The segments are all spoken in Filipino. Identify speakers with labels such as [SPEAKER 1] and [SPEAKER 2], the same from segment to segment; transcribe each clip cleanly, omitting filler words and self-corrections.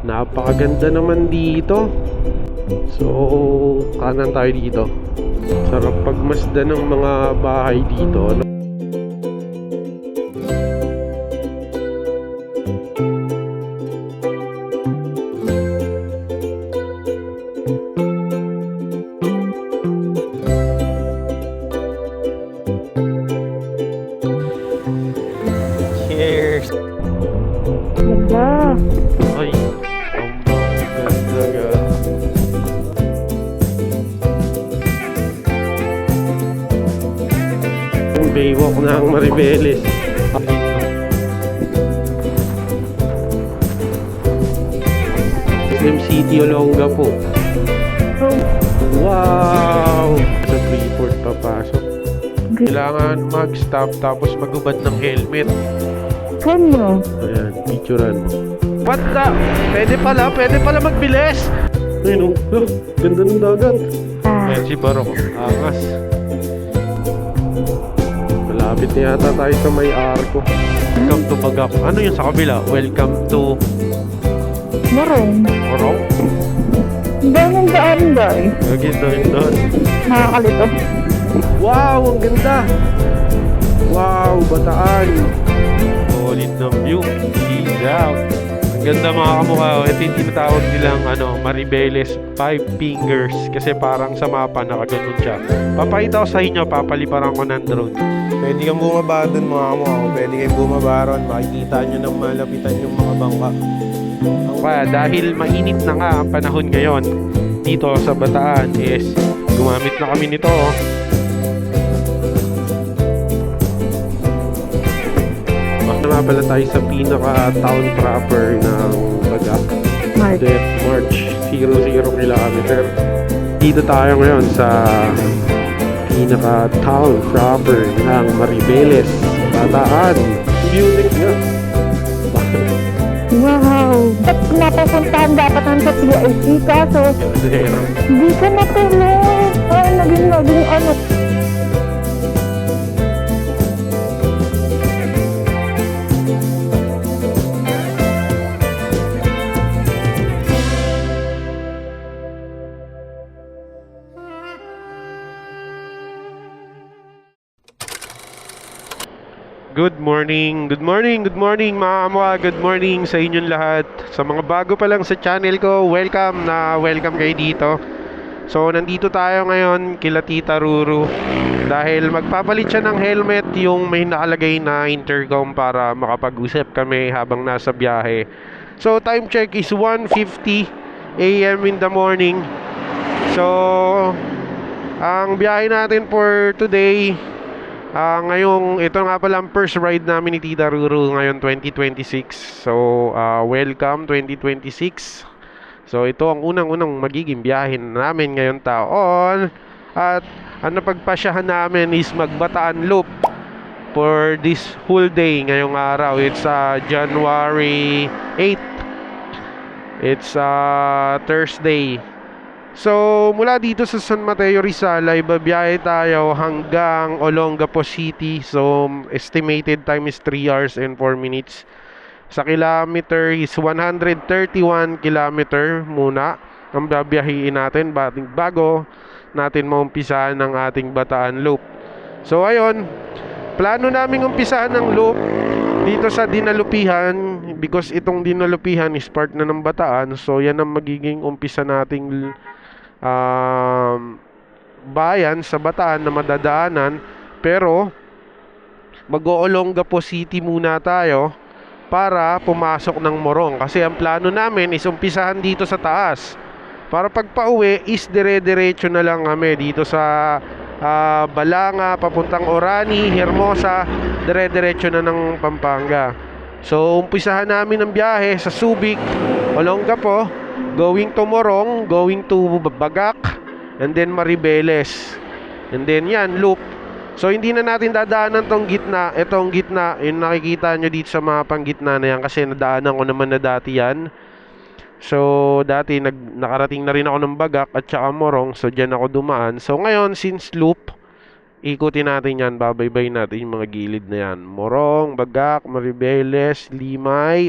[SPEAKER 1] Napakaganda naman dito. So, kanan tayo dito. Sarap pagmasdan ng mga bahay dito. Cheers!
[SPEAKER 2] Ganda.
[SPEAKER 1] Ay, ang ganda nga. Ang baywalk ng Maribeles. Slim City, Olongapo. Wow! Sa Freeport papasok. Kailangan mag-stop tapos magubad ng helmet.
[SPEAKER 2] Kanyo?
[SPEAKER 1] Ayan, picturean mo. What the? Pwede pala magbilis! Ayun, oh, ganda ng dagat. Ayan si Barok, angas. Malapit na yata tayo sa may arko. Welcome to Bagak. Ano yung sa kabila? Welcome to
[SPEAKER 2] Morong.
[SPEAKER 1] Morong?
[SPEAKER 2] Ang daming daan, guys.
[SPEAKER 1] Lagi doon.
[SPEAKER 2] Nakakalito.
[SPEAKER 1] Wow, ang ganda! Wow, Bataan. Solid ng view. Cheese out. Ang ganda mga kamukha. Ito yung tinatawag nilang Maribeles 5 fingers. Kasi parang sa mapa nakaganon siya. Papakita ko sa inyo, papaliparan ko ng drone.
[SPEAKER 3] Pwede kang bumaba dun mga kamukha ko. Pwede kang bumaba ron. Makikita nyo ng malapitan yung mga bangka.
[SPEAKER 1] Kaya dahil mainit na nga ang panahon ngayon dito sa Bataan is gumamit na kami nito. Nga pala tayo sa pinaka-town proper ng Bagak. Death March 00 kilometer. Dito tayo ngayon sa pinaka-town proper ng Maribeles, Bataan. Beauty nga.
[SPEAKER 2] Wow! Ba't napapuntahan dapat ang sa PIC? Kaso, hindi ka natuloy. Ay, naging ano.
[SPEAKER 1] Good morning mga kamukha. Good morning sa inyong lahat. Sa mga bago pa lang sa channel ko, welcome kayo dito. So nandito tayo ngayon kila Tita Ruru dahil magpapalit siya ng helmet, yung may nakalagay na intercom para makapag-usap kami habang nasa biyahe. So time check is 1:50 AM in the morning. So ang biyahe natin for today, ngayong ito nga pala ang first ride namin ni Tita Ruru ngayon 2026. So welcome 2026. So ito ang unang magiging biyahe namin ngayon taon. At ang napagpasyahan namin is magbataan loop for this whole day ngayong araw. It's January 8. It's Thursday. So, mula dito sa San Mateo, Rizal, ay babiyahe tayo hanggang Olongapo City. So, estimated time is 3 hours and 4 minutes. Sa kilometer is 131 kilometer muna ang babiyahiin natin bago natin maumpisahan ng ating Bataan Loop. So, ayun, plano namin umpisahan ng loop dito sa Dinalupihan because itong Dinalupihan is part na ng Bataan. So, yan ang magiging umpisa nating bayan sa Bataan na madadaanan, pero mag-Olongapo City muna tayo para pumasok ng Morong kasi ang plano namin is umpisahan dito sa taas para pag pauwi is dire-diretso na lang kami dito sa Balanga papuntang Orani, Hermosa, dire-diretso na ng Pampanga. So umpisahan namin ang biyahe sa Subic, Olongapo, going to Morong, going to Bagak, and then Maribeles, and then yan, loop. So hindi na natin dadaanan tong gitna. Itong gitna, yung nakikita nyo dito sa mapang gitna na yan, kasi nadaanan ko naman na dati yan. So dati nakarating na rin ako ng Bagak at saka Morong, so dyan ako dumaan. So ngayon, since loop, ikutin natin yan, babaybay natin yung mga gilid na yan. Morong, Bagak, Maribeles, Limay,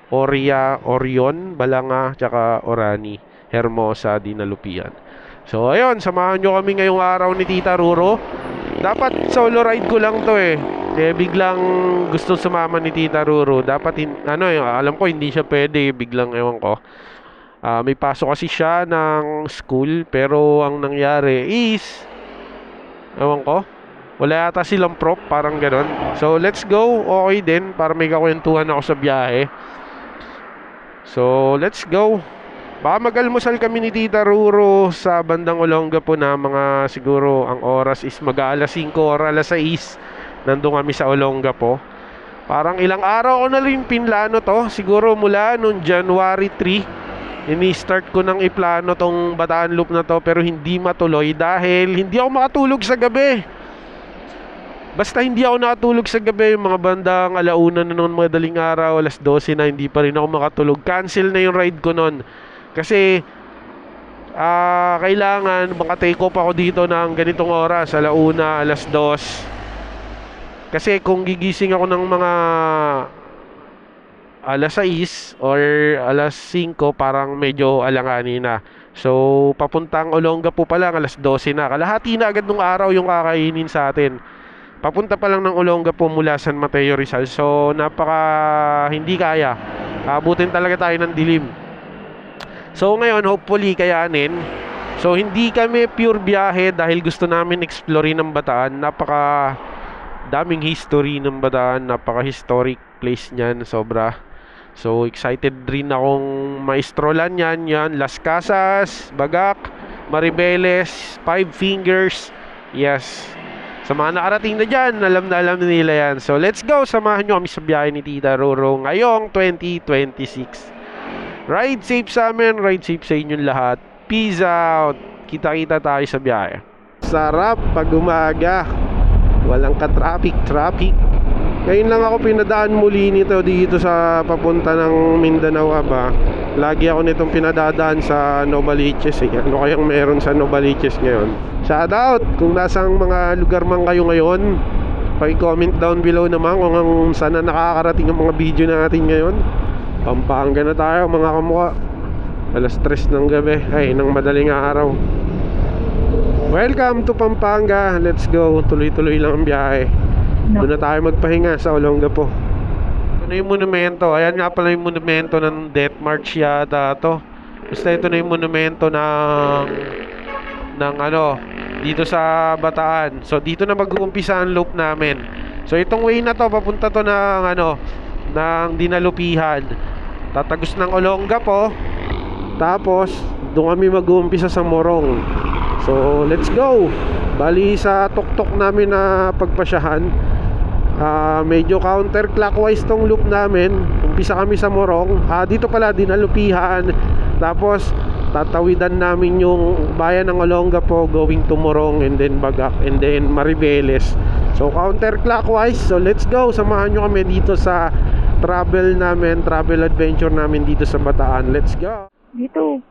[SPEAKER 1] Oria, Orion, Balanga, tsaka Orani, Hermosa, Dinalupian. So ayun, samahan nyo kami ngayong araw ni Tita Ruro. Dapat solo ride ko lang to eh. Kaya biglang gusto sumama ni Tita Ruro. Dapat, alam ko hindi siya pwede. Biglang, ewan ko. May pasok kasi siya ng school. Pero ang nangyari is, ewan ko, wala yata silang prop. Parang ganon. So, let's go. Okay din. Para may kakwentuhan ako sa biyahe. So, let's go. Baka mag-almusal kami ni Tita Ruro sa bandang Olongapo na mga siguro ang oras is mag-aalas 5 or alas 6. Nandun kami sa Olongapo. Parang ilang araw ko na rin pinlano to. Siguro mula noong January 3. Ini-start ko nang iplano tong Bataan Loop na to pero hindi matuloy dahil hindi ako makatulog sa gabi. Basta hindi ako nakatulog sa gabi, mga bandang alauna na noon, madaling araw, alas 12 na, hindi pa rin ako makatulog. Cancel na yung ride ko noon. Kasi, kailangan maka-take off ako dito ng ganitong oras, alauna, alas 2. Kasi kung gigising ako ng mga alas 6 or alas 5, parang medyo alanganin na. So, papuntang Olongapo pa lang, alas 12 na. Kalahati na agad nung araw yung kakainin sa atin. Papunta pa lang ng Olongapo mula San Mateo, Rizal. So, hindi kaya. Abutin talaga tayo ng dilim. So, ngayon, hopefully, kayanin. So, hindi kami pure biyahe dahil gusto namin explorein ng Bataan. Daming history ng Bataan. Napaka-historic place niyan. Sobra. So, excited rin akong maestrolan yan. Las Casas, Bagak, Maribeles, Five Fingers. Yes. Sa mga nakarating na dyan, alam na nila yan. So, let's go. Samahan nyo kami sa biyahe ni Tita Ruro ngayong 2026. Ride safe sa amin. Ride safe sa inyong lahat. Peace out. Kita-kita tayo sa biyahe. Sarap pag umaga. Walang ka-traffic. Ngayon lang ako pinadaan muli nito dito sa papunta ng Mindanao Aba. Lagi ako nitong pinadadaan sa Novaliches eh. Ano kayang meron sa Novaliches ngayon? Shout out! Kung nasang mga lugar man kayo ngayon, paki-comment down below naman kung saan na nakakarating ang mga video natin ngayon. Pampanga na tayo mga kamukha. Alas 3 ng gabi, ng madaling araw. Welcome to Pampanga. Let's go. Tuloy-tuloy lang ang biyahe. Doon na tayo magpahinga sa Olongapo. Ito na yung monumento. Ayan nga pala yung monumento ng Death March yata to. Basta ito na yung monumento ng dito sa Bataan. So dito na mag-uumpisa ang loop namin. So itong way na to, papunta to ng Dinalupihan. Tatagos ng Olongapo. Tapos doon kami mag-uumpisa sa Morong. So let's go. Bali sa tuktok namin na pagpasyahan, medyo counterclockwise tong loop namin. Umpisa kami sa Morong. Dito pala Dinalupihan. Tapos tatawidan namin yung bayan ng Olongapo going to Morong and then Bagak and then Maribeles. So counterclockwise. So let's go. Samahan nyo kami dito sa travel adventure namin dito sa Bataan. Let's go.
[SPEAKER 2] Dito.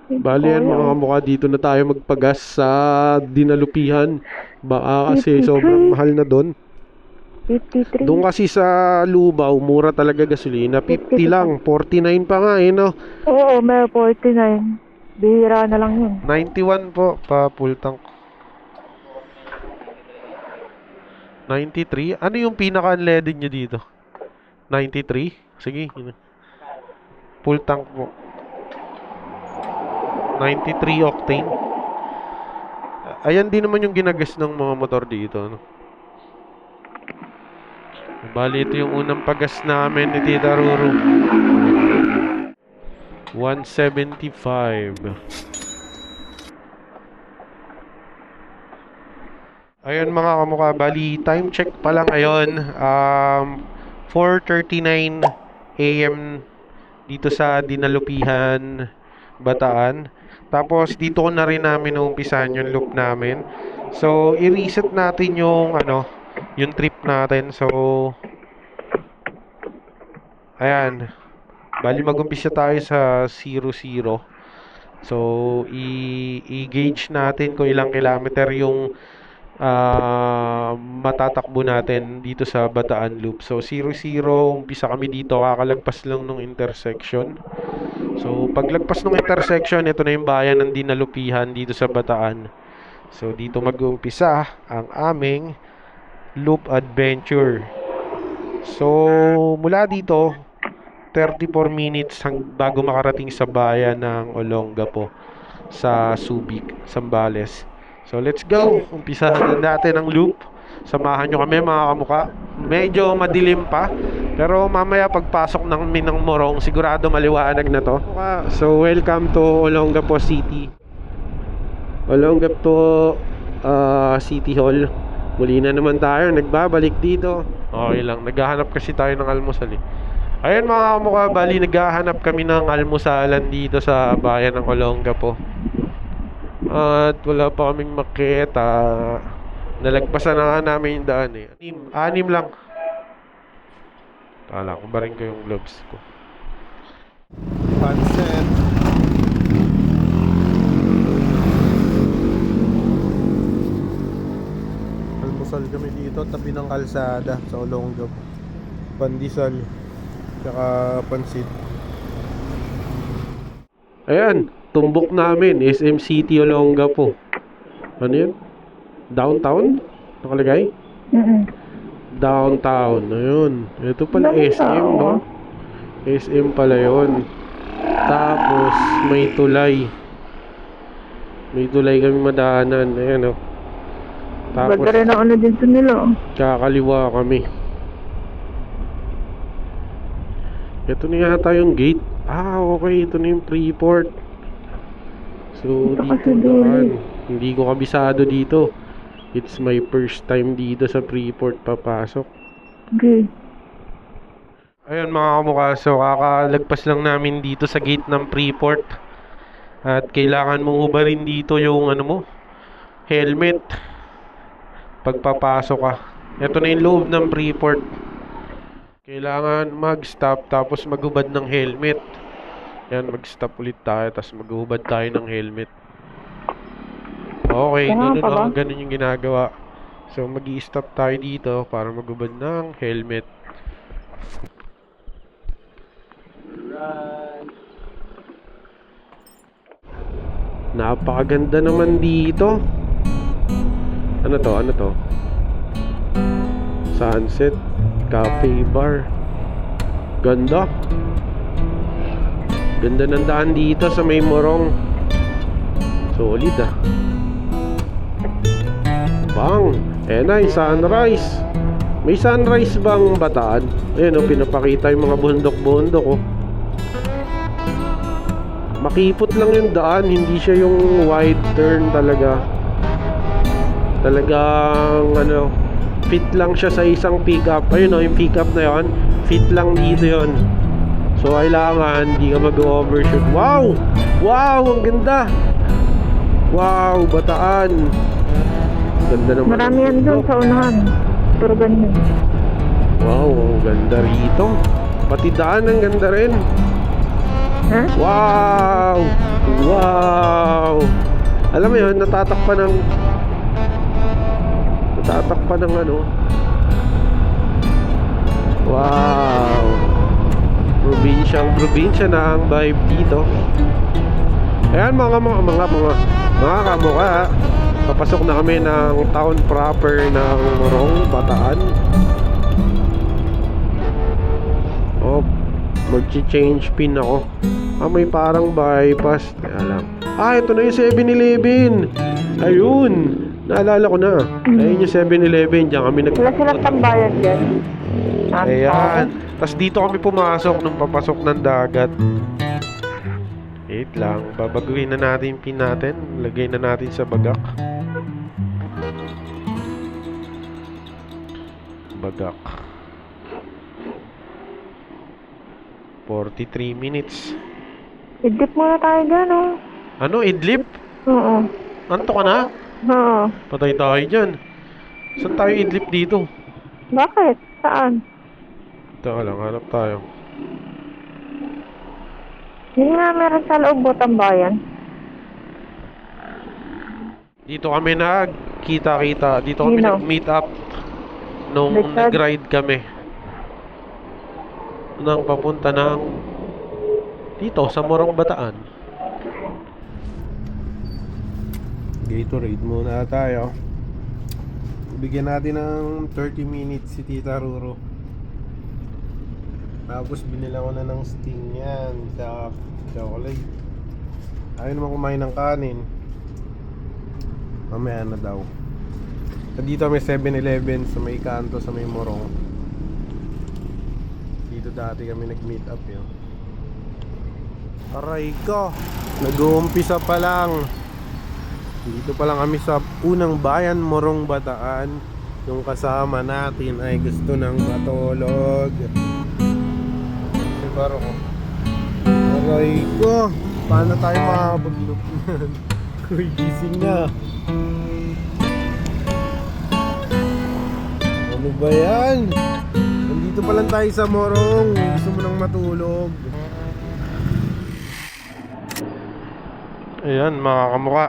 [SPEAKER 1] Bali yan mga mukha, dito na tayo magpagas sa Dinalupihan. Baka kasi
[SPEAKER 2] 53.
[SPEAKER 1] sobrang mahal na doon.
[SPEAKER 2] 53.
[SPEAKER 1] Doon kasi sa Lubao, mura talaga gasolina. 50 lang, 49 pa nga no?
[SPEAKER 2] Oo, may 49. Bihira na lang yun.
[SPEAKER 1] 91 po, pa full tank. 93? Ano yung pinaka-unleaded nyo dito? 93? Sige, full tank po. 93 octane. Ayan din naman yung ginagas ng mga motor dito, Bali, ito yung unang pagas namin ni Tita Ruro. 175. Ayun mga kamukha, bali time check pa lang ngayon. 4:39 AM dito sa Dinalupihan, Bataan. Tapos dito ko na rin namin umpisahan yung loop namin. So i-reset natin yung yung trip natin. So ayan. Bali mag-umpisa tayo sa 00. So i-gauge natin kung ilang kilometer yung matatakbo natin dito sa Bataan Loop. So 0-0, umpisa kami dito, kakalagpas lang ng intersection. So paglagpas ng intersection, ito na yung bayan ng Dinalupihan dito sa Bataan. So dito mag-uumpisa ang aming loop adventure. So mula dito 34 minutes bago makarating sa bayan ng Olongapo sa Subic, Zambales. So let's go. Umpisahan na natin ang loop. Samahan nyo kami mga kamuka. Medyo madilim pa, pero mamaya pagpasok namin ng Morong, sigurado maliwanag na to. So welcome to Olongapo City. Olongapo City Hall. Muli na naman tayo, nagbabalik dito. Okay lang, naghahanap kasi tayo ng almusal eh. Ayun mga kamukha, bali naghahanap kami ng almusalan dito sa bayan ng Olongapo. At wala pa kaming makita. Nalagpasan na nga namin yung daan eh. Anim lang. Tala, kubarin ko yung gloves ko.
[SPEAKER 3] Pansit. Almusal kami dito, tabi ng kalsada sa Olongapo. Pandesal, tsaka pansit.
[SPEAKER 1] Ayan, tumbok namin, SM City Olongapo. Ano yun? Downtown? Nakalagay? Downtown, ayun. Ito pala SM, no? SM pala yun. Tapos, may tulay. May tulay kami madaanan. Ayan, oh. Tapos,
[SPEAKER 2] Baga rin ako na dito nila.
[SPEAKER 1] kakaliwa kami. Ito na yata yung gate. Ah, okay. Ito na yung Freeport. So,
[SPEAKER 2] Ito
[SPEAKER 1] dito
[SPEAKER 2] kasi dulo.
[SPEAKER 1] naman. Hindi ko kabisado dito. It's my first time dito sa Freeport papasok.
[SPEAKER 2] Okay.
[SPEAKER 1] Ayun mga kamukha, so kakalagpas lang namin dito sa gate ng Freeport. At kailangan mong hubarin dito yung ano mo, helmet. Pagpapasok ka. Ito na yung loob ng Freeport. Kailangan mag-stop tapos maghubad ng helmet. Yan, mag-stop ulit tayo tapos maghubad tayo ng helmet. Okay, ganun yung ginagawa. So mag-i-stop tayo dito para maghubad ng helmet. Napakaganda naman dito. Ano to? Sunset Cafe Bar. Ganda. Ganda ng daan dito sa may Morong. Solid ah. Bang. Na yung sunrise. May sunrise bang Bataan? Ayan o, pinapakita yung mga bundok-bundok oh. Makipot lang yung daan, hindi siya yung wide turn talaga. Talagang ano, fit lang siya sa isang pickup. Ayun o, yung pickup na yon, fit lang dito yon. So kailangan hindi ka mag-overshoot. Wow! Wow! Ang ganda! Wow! Bataan! Ganda naman.
[SPEAKER 2] Marami yan doon sa unahan. Pero ganyan.
[SPEAKER 1] Wow! Ang ganda rito. Pati daan ang ganda rin.
[SPEAKER 2] Ha?
[SPEAKER 1] Wow! Wow! Alam mo yun, natatakpan ng ano. Wow! Probinsya na ang vibe dito. Ayan mga kamukha. Papasok na kami ng town proper ng Morong, Bataan. Oh, mag-change pin ako. May parang bypass. Alam. Ito na yung 7-Eleven. Ayun. Naalala ko na. Ayun yung 7-Eleven. Diyan kami
[SPEAKER 2] Wala silang tambayan dyan.
[SPEAKER 1] Ayan. Tapos dito kami pumasok nung papasok ng dagat. Wait lang. Babaguhin na natin yung pin natin. Lagay na natin sa bagak. Bagak. 43 minutes.
[SPEAKER 2] Idip muna tayo dyan, oh.
[SPEAKER 1] Ano? Idlip?
[SPEAKER 2] Oo.
[SPEAKER 1] Anto ka na?
[SPEAKER 2] Oo.
[SPEAKER 1] Patay tayo dyan. Saan tayo idlip dito?
[SPEAKER 2] Bakit? Saan?
[SPEAKER 1] Teka lang, hanap tayo.
[SPEAKER 2] Yun nga, meron sa loob tambayan.
[SPEAKER 1] Dito kami nagkita-kita. Dito kami
[SPEAKER 2] Sino?
[SPEAKER 1] nag-meet up nung
[SPEAKER 2] Richard?
[SPEAKER 1] nag-ride kami. Nang papunta ng dito sa Morong Bataan.
[SPEAKER 3] Gatorade muna tayo. Bigyan natin ng 30 minutes si Tita Ruro. Tapos binila ko na ng Sting yan sa chocolate. Ayaw naman kumain ng kanin. Mamaya na daw. Dito may 7-Eleven sa may kanto sa may Morong. Dito dati kami nag-meet up yun. Aray ko, nag-uumpisa pa lang. Dito pa lang kami sa unang bayan, Morong Bataan. Yung kasama natin ay gusto ng matulog. Siguro ko. Aray ko, paano tayo makakapag-loop yan? Uy, gising na. Ano ba yan? Nandito pa lang tayo sa Morong. Gusto mo nang matulog.
[SPEAKER 1] Ayan, mga kamukha.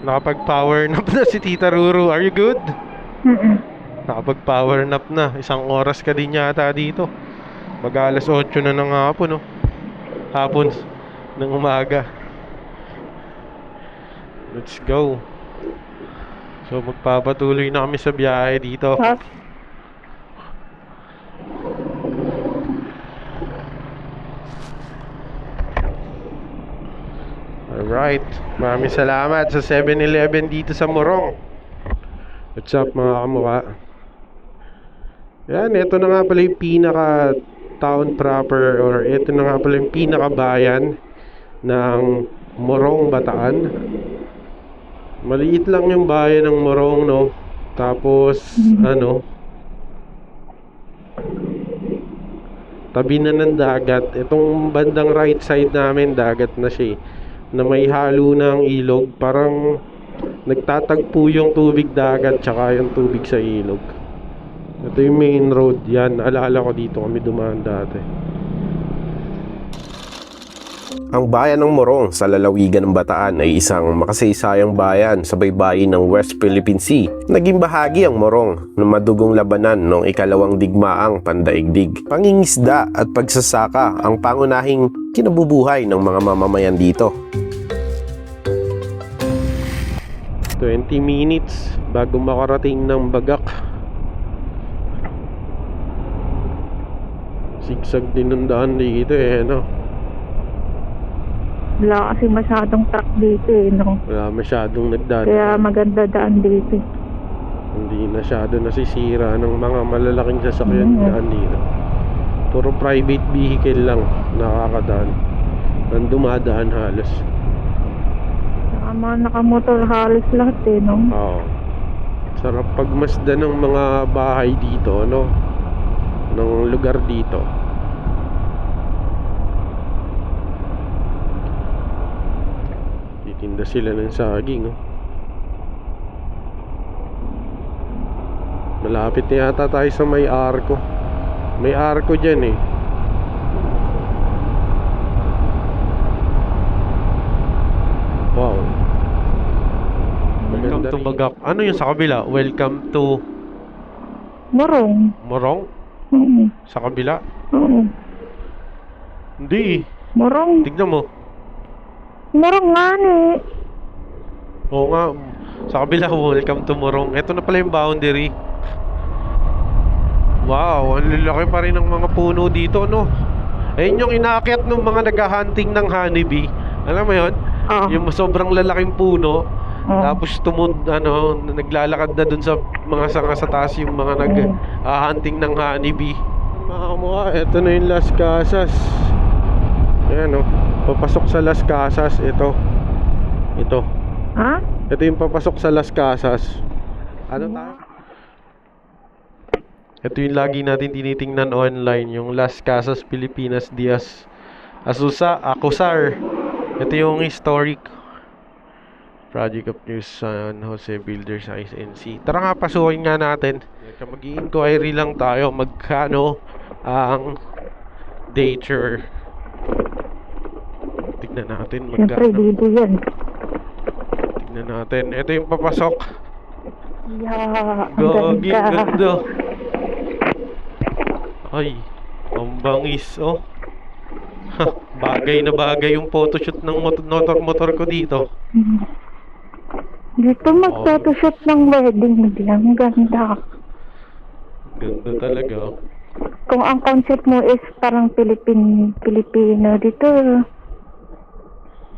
[SPEAKER 1] Nakapag-power nap na si Tita Ruru. Are you good? Nakapag-power nap na. 1 oras ka din yata dito. Mag-alas 8 na ng hapon, no? Hapon ng umaga. Let's go. So, magpapatuloy na kami sa biyahe dito.
[SPEAKER 2] Ha?
[SPEAKER 1] Alright. Maraming salamat sa 7-Eleven dito sa Morong. What's up, mga kamukha? Yan, ito na nga pala yung pinaka town proper, or ito na nga pala yung pinaka bayan ng Morong Bataan. Maliit lang yung bayan ng Morong, no? Tapos, tabi na ng dagat. Itong bandang right side namin, dagat na siya, na may halo ng ilog. Parang nagtatagpo yung tubig dagat tsaka yung tubig sa ilog. Ito yung main road. Yan, alala ko dito kami dumaan dati.
[SPEAKER 4] Ang bayan ng Morong sa lalawigan ng Bataan ay isang makasaysayang bayan sa baybayin ng West Philippine Sea. Naging bahagi ang Morong ng madugong labanan noong ikalawang digmaang pandaigdig. Pangingisda at pagsasaka ang pangunahing kinabubuhay ng mga mamamayan dito.
[SPEAKER 1] 20 minutes bago makarating ng Bagak. Sigsag din ng daan dito no?
[SPEAKER 2] Wala kasi masyadong truck dito no?
[SPEAKER 1] Wala masyadong nagdaan.
[SPEAKER 2] Kaya maganda daan dito.
[SPEAKER 1] Hindi masyado nasisira ng mga malalaking sasakyan daan dito. Puro private vehicle lang nakakadaan. Ang dumadaan halos.
[SPEAKER 2] Mga nakamotor halos lahat no?
[SPEAKER 1] Oo. Sarap pagmasdan ng mga bahay dito, no? Ng lugar dito. Titinda sila ng saging, no? Malapit na yata tayo sa may arko. May arko dyan eh. Wow. Welcome to Bagak. Ano yung sa kabila? Welcome to
[SPEAKER 2] Morong.
[SPEAKER 1] Morong?
[SPEAKER 2] Oo.
[SPEAKER 1] Sa kabila?
[SPEAKER 2] Oo.
[SPEAKER 1] Hindi.
[SPEAKER 2] Morong.
[SPEAKER 1] Tignan mo.
[SPEAKER 2] Morong nga ni.
[SPEAKER 1] Oo nga. Sa kabila, welcome to Morong. Ito na pala yung boundary. Wow, ang lalaki pa rin ng mga puno dito, no? Ayun yung inaakyat ng mga nag-hunting ng honeybee. Alam mo yun? Yung sobrang lalaking puno. Tapos naglalakad na dun sa mga sanga sa taas yung mga nag-hunting ng honeybee. Mga kamukha, ito na yung Las Casas. Ayan o, papasok sa Las Casas. Ito.
[SPEAKER 2] Ha?
[SPEAKER 1] Ito yung papasok sa Las Casas. Ano tayo? Ito yung lagi natin tinitingnan online, yung Las Casas Pilipinas Diaz Acusar. Ito yung historic project of New San Jose Builders INC. Tara nga, pasukin nga natin. Mag-i-inquiry lang tayo magkano ang dater. Tignan natin
[SPEAKER 2] Siyempre,
[SPEAKER 1] magkano.
[SPEAKER 2] dito yan.
[SPEAKER 1] Tignan natin. Ito yung papasok.
[SPEAKER 2] Yeah, ang
[SPEAKER 1] Gagi,
[SPEAKER 2] ganda.
[SPEAKER 1] ganda. Ay, ang bangis, oh. Ha, bagay na bagay yung photoshoot ng motor ko dito.
[SPEAKER 2] Dito mag-photoshoot ng wedding nila. Ang ganda.
[SPEAKER 1] Ganda talaga, oh.
[SPEAKER 2] Kung ang concept mo is parang Pilipino dito.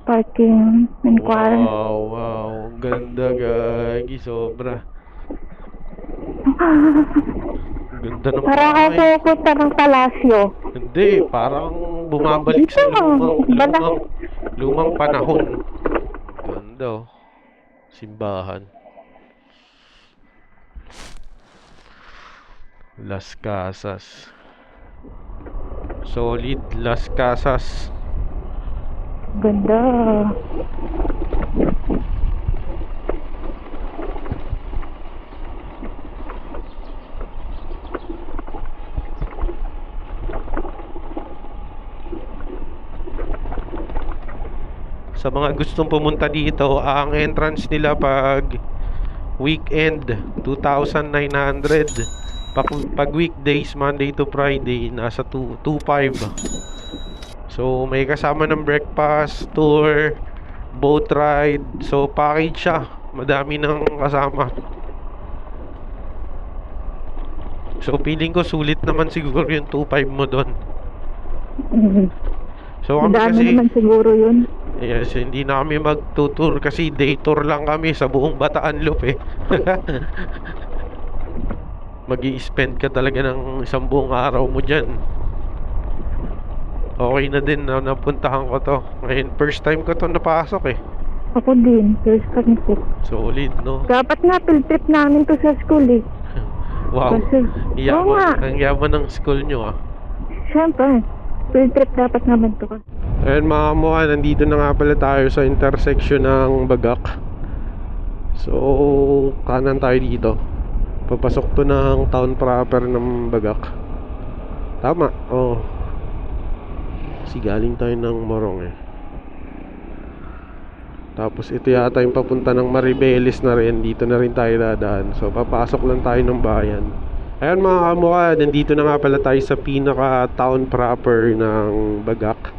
[SPEAKER 2] Parking and quarantine.
[SPEAKER 1] Wow, wow. Ganda, gagi. Sobra. Ganda ng
[SPEAKER 2] Parang ako
[SPEAKER 1] bahay.
[SPEAKER 2] pupunta ng palasyo.
[SPEAKER 1] Hindi, parang bumabalik sa lumang panahon. Ganda, oh. Simbahan. Las Casas. Solid Las Casas.
[SPEAKER 2] Ganda.
[SPEAKER 1] Sa mga gustong pumunta dito, ang entrance nila pag weekend 2,900. Pag weekdays Monday to Friday nasa 2,500. So may kasama ng breakfast, tour, boat ride. So package siya. Madami nang kasama. So feeling ko sulit naman siguro yung 2,500 mo doon. So kami
[SPEAKER 2] Dami
[SPEAKER 1] kasi
[SPEAKER 2] naman siguro yun.
[SPEAKER 1] yes, hindi na kami mag-tour kasi day tour lang kami sa buong Bataan Loop eh. Mag-i-spend ka talaga ng isang buong araw mo dyan. Okay na din na napuntahan ko to. Ngayon, first time ko to napasok eh.
[SPEAKER 2] Ako din. First time ko.
[SPEAKER 1] Solid, no?
[SPEAKER 2] Dapat nga, field trip namin to sa school eh.
[SPEAKER 1] Wow.
[SPEAKER 2] Kasi, oo nga.
[SPEAKER 1] Ang yaman ng school nyo ah.
[SPEAKER 2] Siyempre, field trip dapat naman to.
[SPEAKER 1] Ayun mga kamuha, nandito na nga pala tayo sa intersection ng Bagak. So, kanan tayo dito. Papasok to ng town proper ng Bagak. Tama, oh. Kasi galing tayo ng Morong eh. Tapos ito yata yung papunta ng Maribeles na rin. Dito na rin tayo dadaan. So, papasok lang tayo ng bayan. Ayan mga kamuha, nandito na nga pala tayo sa pinaka town proper ng Bagak.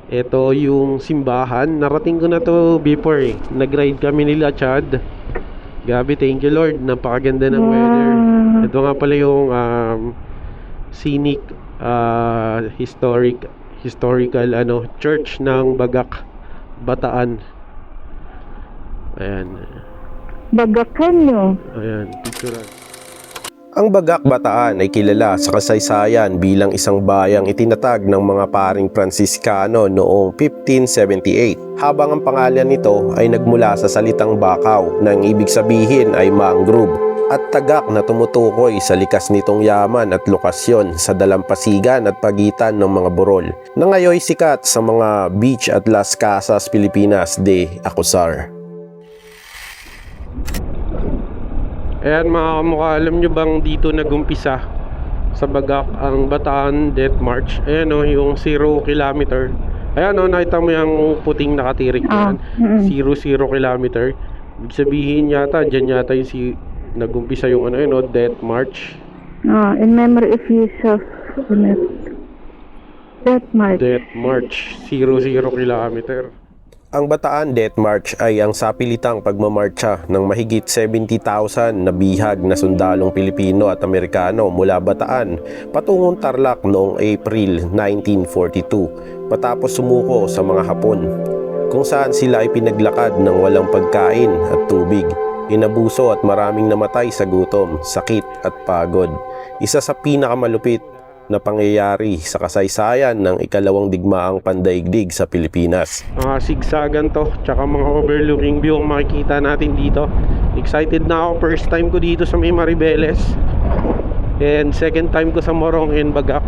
[SPEAKER 1] Ito yung simbahan. Narating ko na to before eh. Nag-ride kami nila Chad. Gabi, thank you Lord. Napakaganda ng weather. Ito nga pala yung scenic historical church ng Bagak, Bataan. Ayan.
[SPEAKER 2] Bagakan nyo.
[SPEAKER 1] Ayan, picturean.
[SPEAKER 4] Ang Bagak, Bataan ay kilala sa kasaysayan bilang isang bayang itinatag ng mga paring Fransiskano noong 1578, habang ang pangalan nito ay nagmula sa salitang bakaw na ang ibig sabihin ay mangrove at tagak na tumutukoy sa likas nitong yaman at lokasyon sa dalampasigan at pagitan ng mga burol na ngayon sikat sa mga beach at Las Casas, Pilipinas de Acosar.
[SPEAKER 1] Ayan mga kamukha, alam nyo bang dito nagumpisa sa Bagak ang Bataan Death March? Ayan o, yung 0 kilometer. Ayan o, nakita mo yung puting nakatirik na yan. 0 kilometer. Ibig sabihin yata, dyan yata yung nagumpisa yung Death March.
[SPEAKER 2] In memory of Yusuf. Death March.
[SPEAKER 1] Death March, 0 kilometer.
[SPEAKER 4] Ang Bataan Death March ay ang sapilitang pagmamarcha ng mahigit 70,000 na bihag na sundalong Pilipino at Amerikano mula Bataan patungong Tarlac noong April 1942 matapos sumuko sa mga Hapon, kung saan sila ay pinaglakad ng walang pagkain at tubig, inabuso at maraming namatay sa gutom, sakit at pagod. Isa sa pinakamalupit na pangyayari sa kasaysayan ng ikalawang digmaang pandaigdig sa Pilipinas.
[SPEAKER 1] Mga sigsagan to, tsaka mga overlooking view ang makikita natin dito. Excited na ako, first time ko dito sa may Maribeles. And second time ko sa Morong and Bagak.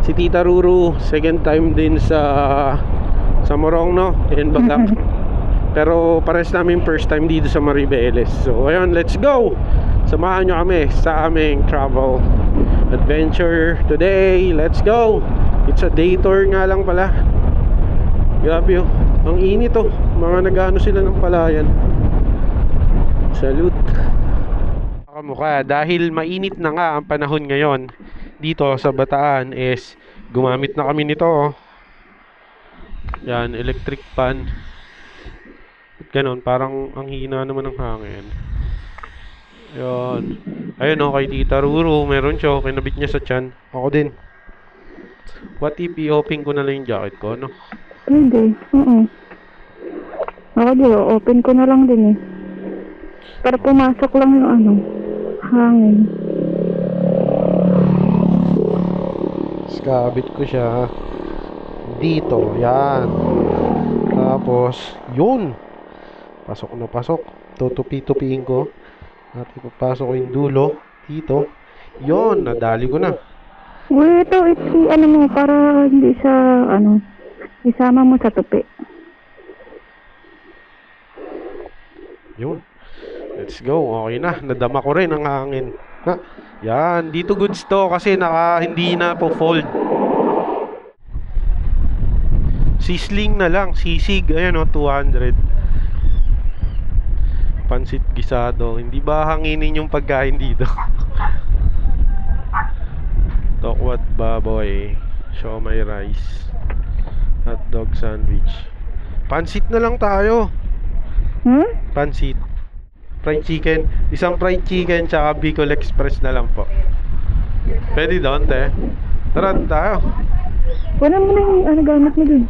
[SPEAKER 1] Si Tita Ruru, second time din sa Morong no, and Bagak. Pero pares namin first time dito sa Maribeles. So ayun, let's go! Samahan nyo kami sa aming travel adventure today. Let's go! It's a day tour nga lang pala. Grabe oh. Ang init oh. Mga nag-ano sila ng palayan. Salute. Kamukha, dahil mainit na nga ang panahon ngayon dito sa Bataan is gumamit na kami nito oh. Yan, electric fan. Ganon, parang ang hina naman ng hangin. Yan. Ayun oh, kay Tita Ruru, meron siya, kinabit niya sa tiyan. Ako din. What if i-open ko na lang yung jacket ko, no?
[SPEAKER 2] Hindi. Ako di, open ko na lang din eh. Para pumasok lang yung ano, hangin.
[SPEAKER 1] Kabit ko siya dito, yan. Tapos, yun. Pasok na pasok. Tutupi-tupiin ko. At ipapasok ko yung dulo dito. Yun, nadali ko na.
[SPEAKER 2] Uy, ito, ano mo, para hindi siya, ano, isama mo sa tupi.
[SPEAKER 1] Yun. Let's go. Okay na. Nadama ko rin ang hangin. Ha? Yan. Dito goods to kasi hindi na po fold. Sisling na lang. Sisig. Ayan o, 200. Pansit gisado. Hindi ba hanginin yung pagkain dito? Tokwat baboy. Siomai rice. Hotdog sandwich. Pansit na lang tayo. Pansit. Fried chicken. Isang fried chicken tsaka Bicol Express na lang po. Pwede doon, te. Tara tayo.
[SPEAKER 2] Wala mo na yung ano gamit mo dun.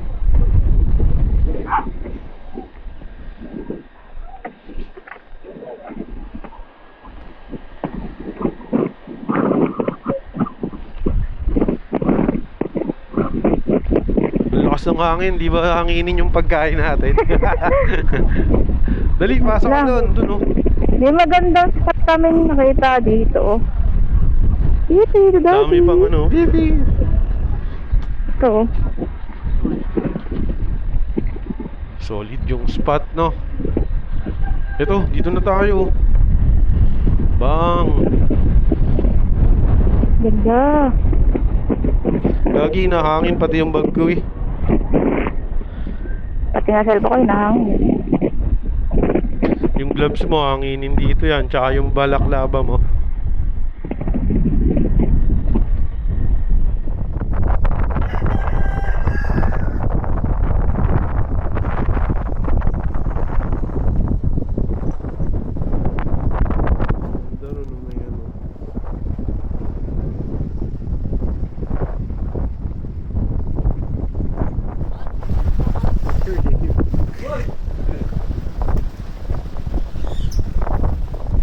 [SPEAKER 1] Lakas ng hangin. Di ba hanginin yung pagkain natin? Dali, pasok ka doon. Doon, oh.
[SPEAKER 2] Di magandang spot namin nakita dito. Dito,
[SPEAKER 1] Dami pang ano. Baby.
[SPEAKER 2] Ito.
[SPEAKER 1] Solid yung spot, no? Ito, dito na tayo. Bang.
[SPEAKER 2] Ganda.
[SPEAKER 1] Lagi nahangin pati yung bag ko eh.
[SPEAKER 2] Pati nga cellphone ko hinahangin.
[SPEAKER 1] Yung gloves mo hanginin dito yan. Tsaka yung balaklava mo.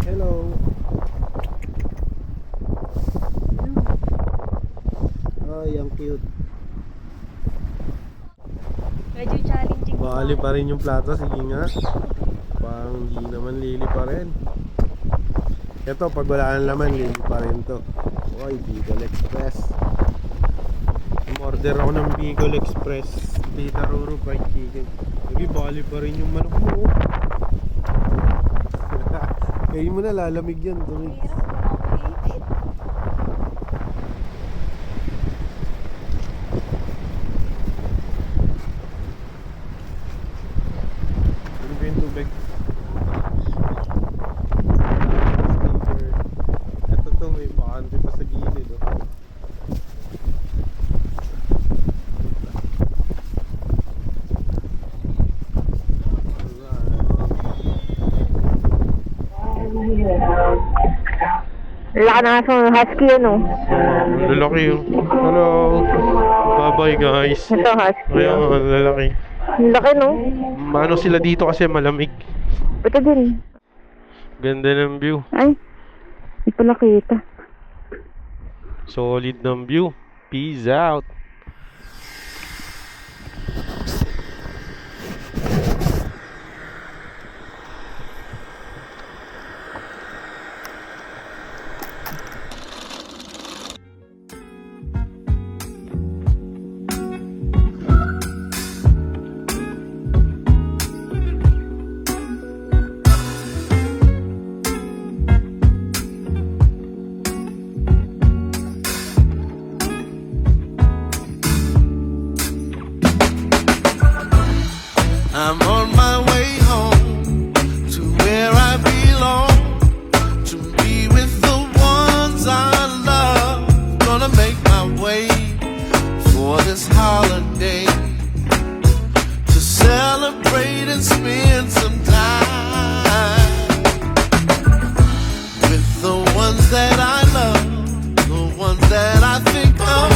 [SPEAKER 3] Hello. Ay, ang cute.
[SPEAKER 2] Medyo challenging.
[SPEAKER 3] Bali pa rin yung plato, sige nga. Parang hindi naman lili pa rin. Ito, pag wala nang laman, lili pa rin to. Oy, Bicol Express. Order ako ng Bicol Express. Tita Ruru fried chicken. Lagi, bali pa rin yung manok mo. Kayo mo na, lalamig yan. Tumig. Ano ba yung tubig? Ito to, may bakante pa sa gilid. Oh.
[SPEAKER 2] Laka na nga sa husky yun, oh.
[SPEAKER 1] Lalaki yung... Hello. Bye-bye guys.
[SPEAKER 2] Ito husky.
[SPEAKER 1] Kaya nga, lalaki.
[SPEAKER 2] Laki, no?
[SPEAKER 1] Mano sila dito kasi malamig.
[SPEAKER 2] Ito din.
[SPEAKER 1] Ganda ng view.
[SPEAKER 2] Ay, hindi pala kita.
[SPEAKER 1] Solid ng view. Peace out.
[SPEAKER 5] I'm on my way home to where I belong, to be with the ones I love. Gonna make my way for this holiday, to celebrate and spend some time with the ones that I love, the ones that I think of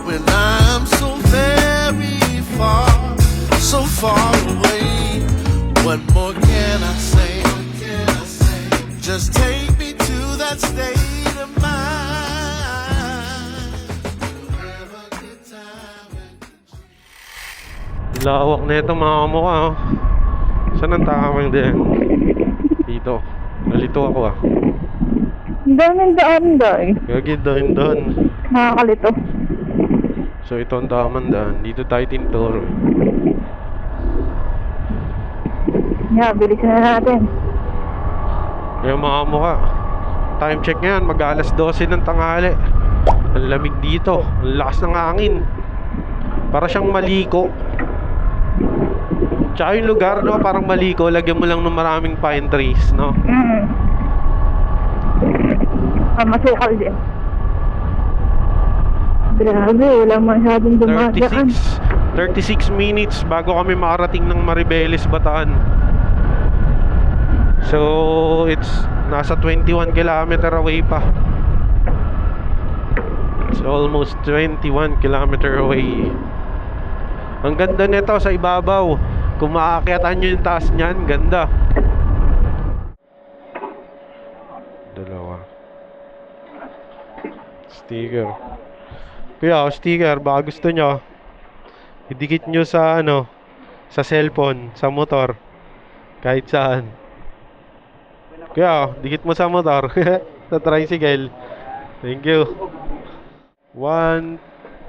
[SPEAKER 5] when I'm so very far, so far away. What more can I say? Just take me to that state of mind. Have a good time.
[SPEAKER 1] Lawak na ito mga kamukha, oh. Saan ang tamang din? Dito. Nalito ako, ah.
[SPEAKER 2] Daming daan doon.
[SPEAKER 1] Gagid doon.
[SPEAKER 2] Nakakalito.
[SPEAKER 1] So ito ang tamang daan. Dito tayo tinturo.
[SPEAKER 2] Yeah, bilisan na natin.
[SPEAKER 1] Ngayon mga kamukha, time check ngayon, mag-alas 12 ng tanghali. Ang lamig dito, ang lakas ng hangin. Para siyang maliko. Tsaka yung lugar, no, parang maliko. Lagyan mo lang ng maraming pine trees, no?
[SPEAKER 2] Masukal din. Grabe, wala masyadong dumadaan.
[SPEAKER 1] 36 minutes bago kami makarating ng Maribeles, Bataan. So, it's nasa 21 kilometer away pa. It's almost 21 kilometer away. Ang ganda nito sa ibabaw. Kung makaakyatan nyo yung taas niyan, ganda. Dalawa. Sticker. Kuya, sticker, baka gusto nyo, idikit nyo sa sa cellphone, sa motor, kahit saan. Kuya, dikit mo sa motor. Sa tricycle. Thank you.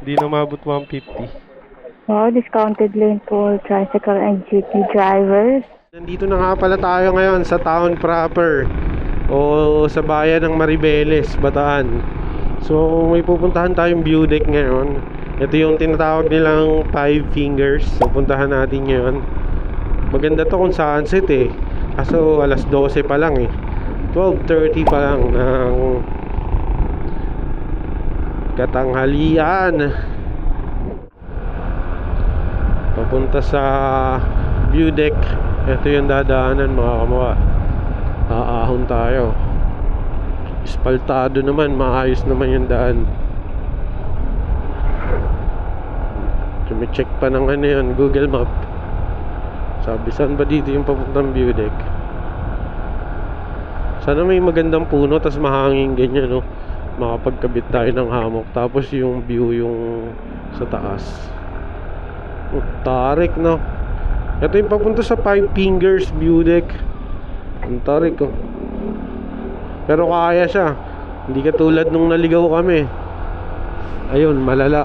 [SPEAKER 1] Di na mabot 150.
[SPEAKER 2] Wow, discounted lane for tricycle and jeepney drivers.
[SPEAKER 1] Nandito na nga pala tayo ngayon sa town proper, o sa bayan ng Maribeles, Bataan. So may pupuntahan tayong view deck ngayon. Ito yung tinatawag nilang 5 fingers. So puntahan natin ngayon. Maganda to kung sunset eh. Kaso alas 12 pa lang eh. 12:30 pa lang ng katanghalian. Papunta sa view deck. Ito yung dadaanan mga kamukha. Aahon tayo. Espaltado naman, maayos naman yung daan. Check pa ng yun, Google Map. Sabi, saan ba dito yung papuntang view deck? Sana may magandang puno, tas mahangin ganyan, no? Makapagkabit tayo ng hammock. Tapos yung view yung sa taas. Tarik, no? Ito yung papunta sa 5 fingers view deck. Ang tarik, oh. Pero kaya siya. Hindi katulad nung naligaw kami. Ayun, malala.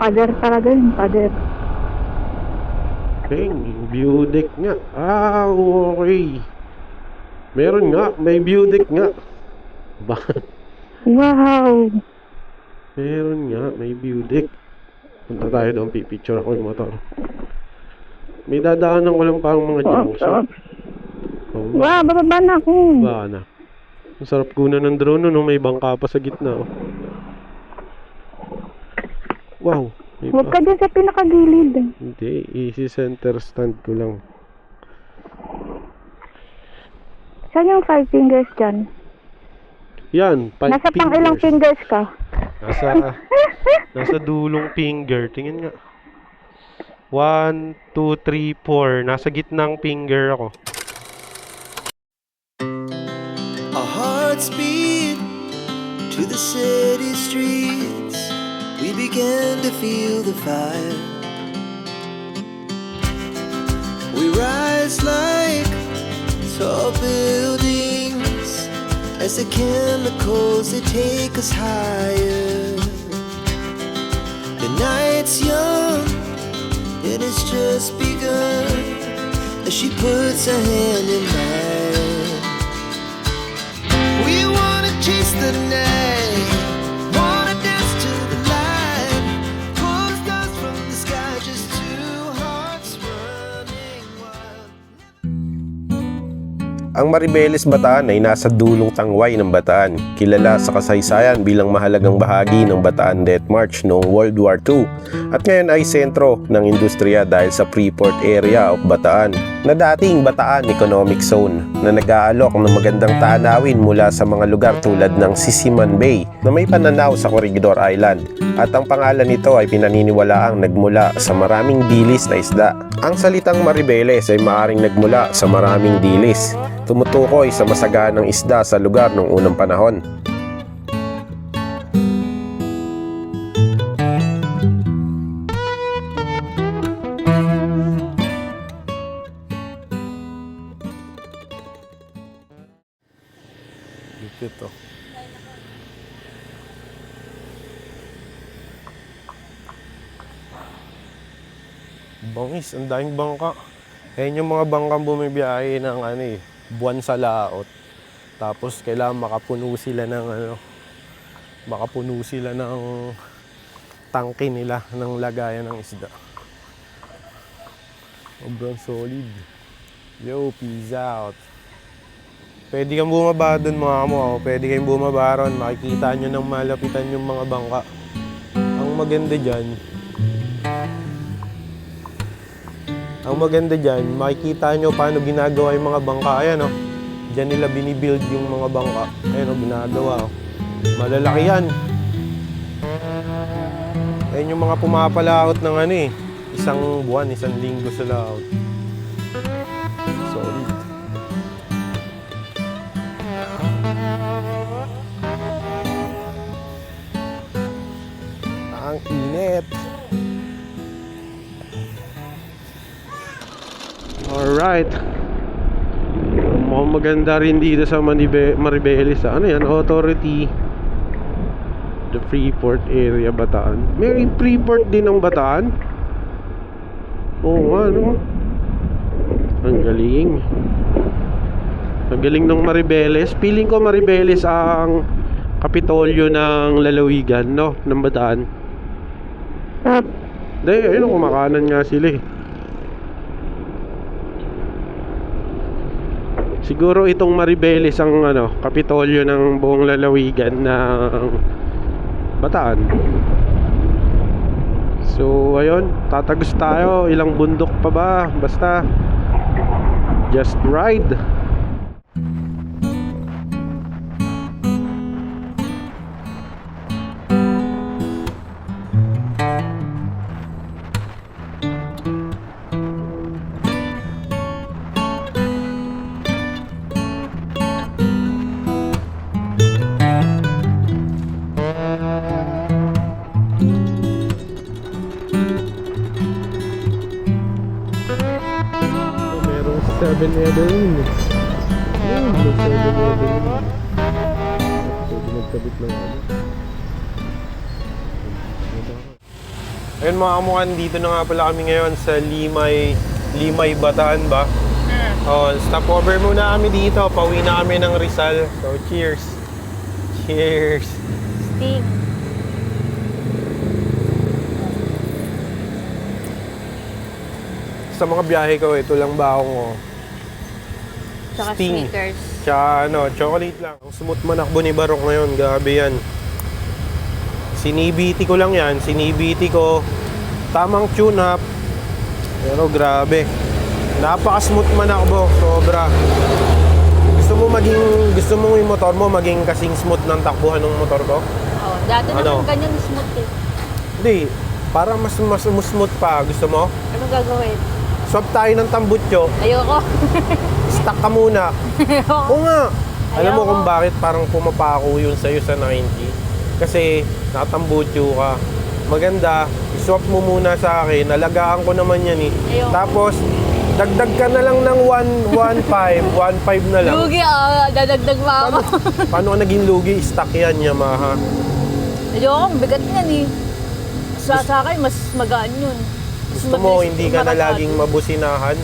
[SPEAKER 2] Pader talaga yun, pader.
[SPEAKER 1] Okay, view deck nga. Okay. Meron nga, may view deck nga.
[SPEAKER 2] Wow!
[SPEAKER 1] Meron nga, may view deck. Punta tayo doon, pipicture ako yung motor. May dadaanan ko lang pang mga junction.
[SPEAKER 2] Wow, bababa na ako.
[SPEAKER 1] Baka na. Ang sarap kunan ng drone, no? May bangka pa sa gitna, oh. Wow.
[SPEAKER 2] Huwag ka dyan sa pinakagilid.
[SPEAKER 1] Hindi, easy center stand ko lang.
[SPEAKER 2] Saan yung 5 fingers dyan?
[SPEAKER 1] Yan, 5
[SPEAKER 2] Nasa pang ilang fingers ka?
[SPEAKER 1] Nasa dulong finger. Tingin nga. 1, 2, 3, 4. Nasa gitnang finger ako.
[SPEAKER 5] Our hearts beat to the city streets. We began to feel the fire. We rise like tall buildings as the chemicals, they take us higher. The night's young and it's just begun as she puts her hand in mine. We wanna chase the night, wanna dance to the light, pull stars from the sky, just two hearts running.
[SPEAKER 4] Ang Maribeles, Bataan ay nasa dulong tangway ng Bataan, kilala sa kasaysayan bilang mahalagang bahagi ng Bataan Death March noong World War II at ngayon ay sentro ng industriya dahil sa Freeport area of Bataan na dating Bataan Economic Zone na nag-aalok ng magandang tanawin mula sa mga lugar tulad ng Sisiman Bay na may pananaw sa Corregidor Island at ang pangalan nito ay pinaniniwalaang nagmula sa maraming dilis na isda. Ang salitang Maribeles ay maaring nagmula sa maraming dilis, tumutukoy sa masaganang isda sa lugar noong unang panahon.
[SPEAKER 3] Ito. Bangis, ang daming bangka. Ayan yung mga bangkang bumibiyahe ng buwan sa laot. Tapos kailangan makapuno sila ng makapuno sila ng tangke nila ng lagayan ng isda. Sobrang solid. Yo, peace out. Pwede kang bumaba doon mga kamo. Pwede kayong bumaba ron. Makikita nyo ng malapitan yung mga bangka. Ang maganda dyan, makikita nyo paano ginagawa yung mga bangka. Ayan o. Diyan nila binibuild yung mga bangka. Ayan o, ginagawa o. Malalaki yan. Ayan yung mga pumapalaot ng isang buwan, isang linggo sa laot. Solid. Ang init.
[SPEAKER 1] Alright. Mukhang maganda rin dito sa Maribeles. Ano yan? Authority. The Freeport area, Bataan. May Freeport din ng Bataan? Oo nga, no? Ang galing. Ang galing ng Maribeles. Feeling ko Maribeles ang kapitolyo ng lalawigan, no? Ng Bataan. Dahil, ayun, kumakanan nga sila eh. Siguro itong Maribeles ang kapitolyo ng buong lalawigan ng Bataan. So ayun, tatagos tayo. Ilang bundok pa ba? Basta just ride. Merong 7-Eleven. Ayun, may 7-Eleven. Pwede magkabit ng
[SPEAKER 3] Ayun mga kamukan, dito na nga pala kami ngayon sa Limay, Bataan ba? Oh, stopover muna kami dito. Pauwi na kami ng Rizal. So, cheers. Cheers.
[SPEAKER 2] Steve.
[SPEAKER 3] Sa mga biyahe ko, ito lang baong ko.
[SPEAKER 2] Tsaka
[SPEAKER 3] Sting.
[SPEAKER 2] sneakers.
[SPEAKER 3] Tsaka chocolate lang. Ang smooth manakbo ni Barok ngayon, grabe yan. Sinibiti ko lang yan, sinibiti ko. Tamang tune up. Pero grabe. Napaka-smooth manakbo, sobra. Gusto mo yung motor mo maging kasing smooth ng takbuhan ng motor ko?
[SPEAKER 2] Oh, dati naman ganyan smooth eh.
[SPEAKER 3] Hindi, para mas smooth pa. Gusto mo?
[SPEAKER 2] Ano gagawin?
[SPEAKER 3] Swap tayo ng tambutso.
[SPEAKER 2] Ayoko.
[SPEAKER 3] Stuck ka muna.
[SPEAKER 2] Ayoko.
[SPEAKER 3] Oo nga. Alam mo
[SPEAKER 2] Ayoko.
[SPEAKER 3] kung bakit parang pumapako yun sa'yo sa 90? Kasi nakatambutso ka. Maganda, iswap mo muna sa akin. Alagaan ko naman yan eh.
[SPEAKER 2] Ayoko.
[SPEAKER 3] Tapos, dagdag ka na lang ng 1.5 na lang.
[SPEAKER 2] Lugi dadagdag pa ako.
[SPEAKER 3] Paano ka naging lugi? Stuck yan, Yamaha.
[SPEAKER 2] Ayoko, bigat yan eh. Sa akin, mas magaan yun. Mas
[SPEAKER 3] Gusto mo,
[SPEAKER 2] mabilis
[SPEAKER 3] hindi ka na
[SPEAKER 2] umakyat.
[SPEAKER 3] laging mabusinahan.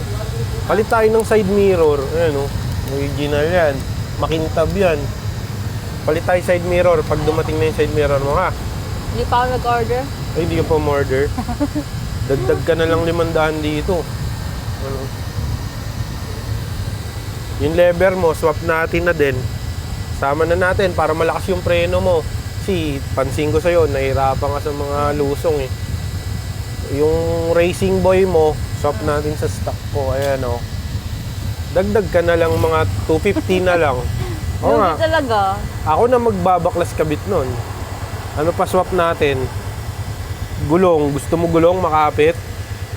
[SPEAKER 3] Palit tayo ng side mirror. Ayan o, original yan. Makintab yan. Palit tayo side mirror pag dumating na yung side mirror mo ha.
[SPEAKER 2] Hindi pa ako nag-order.
[SPEAKER 3] Ay, hindi ka pa order. Dagdag ka na lang 500 dito. Ano? Yung lever mo, swap natin na din. Sama na natin para malakas yung preno mo. Kasi pansin ko sa'yo, nahihirapan ka sa mga lusong eh. Yung racing boy mo, swap natin sa stock ko. Ayan o. Dagdag ka na lang mga 250 na lang. Oo nga.
[SPEAKER 2] Hindi talaga.
[SPEAKER 3] Ako na magbabaklas kabit nun. Ano pa swap natin? Gulong. Gusto mo gulong makapit?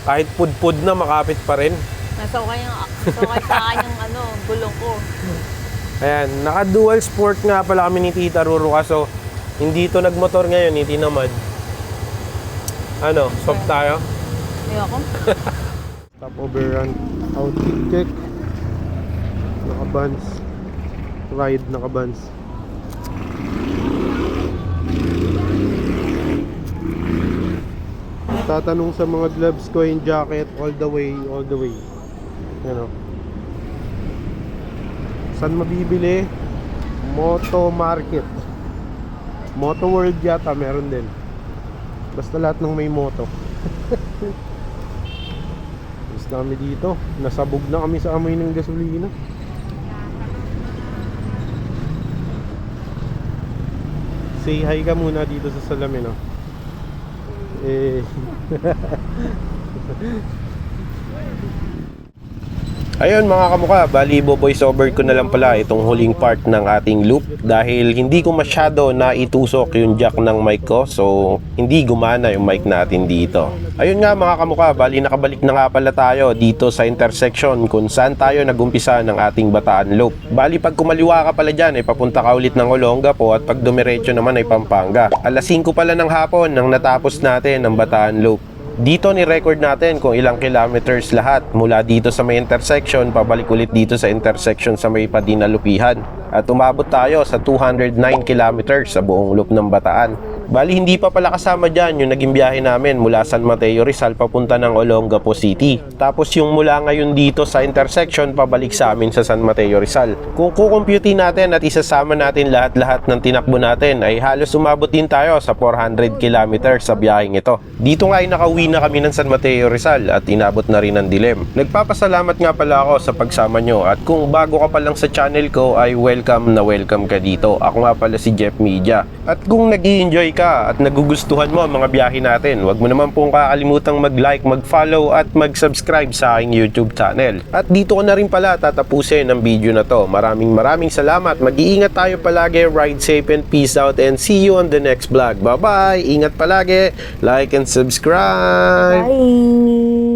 [SPEAKER 3] Kahit pud-pud na makapit pa rin.
[SPEAKER 2] Nasaway sa akin yung gulong ko.
[SPEAKER 3] Ayan, naka-dual sport nga pala kami ni Tita Ruru kaso hindi ito nagmotor ngayon, hindi tinamad. Ano, swap tayo?
[SPEAKER 2] Ayoko.
[SPEAKER 3] Top overrun, outfit check. Naka-buns. Ride, naka-buns. Tatanong sa mga gloves ko yung jacket all the way. Ano? Saan mabibili? Moto Market. Moto World yata meron din. Basta lahat ng may moto. Basta kami dito. Nasabog na kami sa amoy ng gasolina. Say hi ka muna dito sa salamin, oh.
[SPEAKER 4] Ayun mga kamukha, bali voice over ko na lang pala itong huling part ng ating loop dahil hindi ko masyado na itusok yung jack ng mic ko, so hindi gumana yung mic natin dito. Ayun nga mga kamukha, bali nakabalik na nga pala tayo dito sa intersection kung saan tayo nagumpisa ng ating Bataan Loop. Bali pag kumaliwa ka pala dyan ay papunta ka ulit ng Olongapo at pag dumiretso naman ay Pampanga. Alas 5 pala ng hapon nang natapos natin ang Bataan Loop. Dito ni-record natin kung ilang kilometers lahat mula dito sa may intersection pabalik ulit dito sa intersection sa may Padinalupihan. At umabot tayo sa 209 kilometers sa buong loop ng Bataan. Bali hindi pa pala kasama dyan yung naging biyahe namin mula San Mateo Rizal papunta ng Olongapo City. Tapos yung mula ngayon dito sa intersection pabalik sa amin sa San Mateo Rizal. Kung kukumputin natin at isasama natin lahat-lahat ng tinakbo natin ay halos umabot din tayo sa 400 kilometers sa biyaheng ito. Dito nga ay nakauwi na kami ng San Mateo Rizal at inabot na rin ang dilim. Nagpapasalamat nga pala ako sa pagsama nyo at kung bago ka pa lang sa channel ko ay welcome ka dito. Ako nga pala si Jeff Media. At kung nag-i-enjoy ka at nagugustuhan mo ang mga biyahe natin, huwag mo naman pong kakalimutang mag-like, mag-follow at mag-subscribe sa aking YouTube channel. At dito ko na rin pala tatapusin ang video na to. Maraming salamat. Mag-iingat tayo palagi. Ride safe and peace out and see you on the next vlog. Bye-bye! Ingat palagi. Like and subscribe!
[SPEAKER 2] Bye!